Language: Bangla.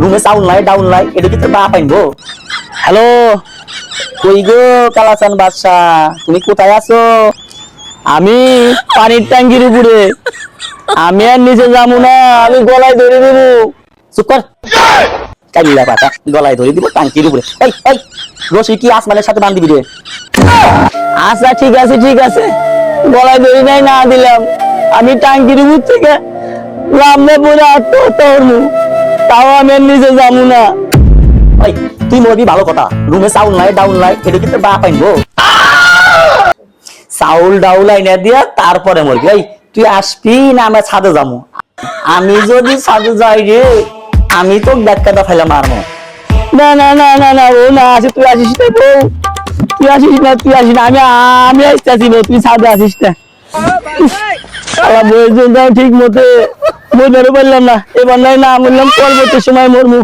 রুমে সাউন্ড নাই ডাউন নাই এটা কি তোর বাপ আইনবো? হ্যালো, কই গো কালাচান বাদশা, তুমি কোথায় আছো? আমি পানির ট্যাঙ্কির উপরে। আমি আর নিচে যাবো না, আমি গলায় ধরে দেবো। চুপ কর, কাইলা পাতা, গলায় ধরে দিব ট্যাঙ্কির উপরে। এই এই রশি কি আসমানের সাথে বাঁধ দিবি রে? আচ্ছা ঠিক আছে ঠিক আছে, গলায় ধরে নাই না দিলাম, আমি ট্যাঙ্কির উপর থেকে লামনে পড়ে আত্মহত্যা করবো, তাও আমি আর নিচে যাবো না। ওই তুই মরবি ভালো কথা, রুমে সাউন্ড নাই ডাউন নাই এটা কি তোর বাপ আইনবো? সাউল ডাউল আইনা দিয়া তারপরে মরবি। এই তুই আসবি না আমরা ছাদে যাবো? আমি যদি ছাদে যাই রে, আমি তো ব্যাটকাটা ফেলে মারবো। না না না না না ও না আসে, তুই আসিস না বউ, তুই আসিস না তুই আসিস না, আমি আসতেছি বউ, তুই ছাদে আসিস না। বইয়ের জন্য ঠিক মতো বই ধরে বললাম না, এবার নাই না বললাম পরবর্তী সময় মরমু।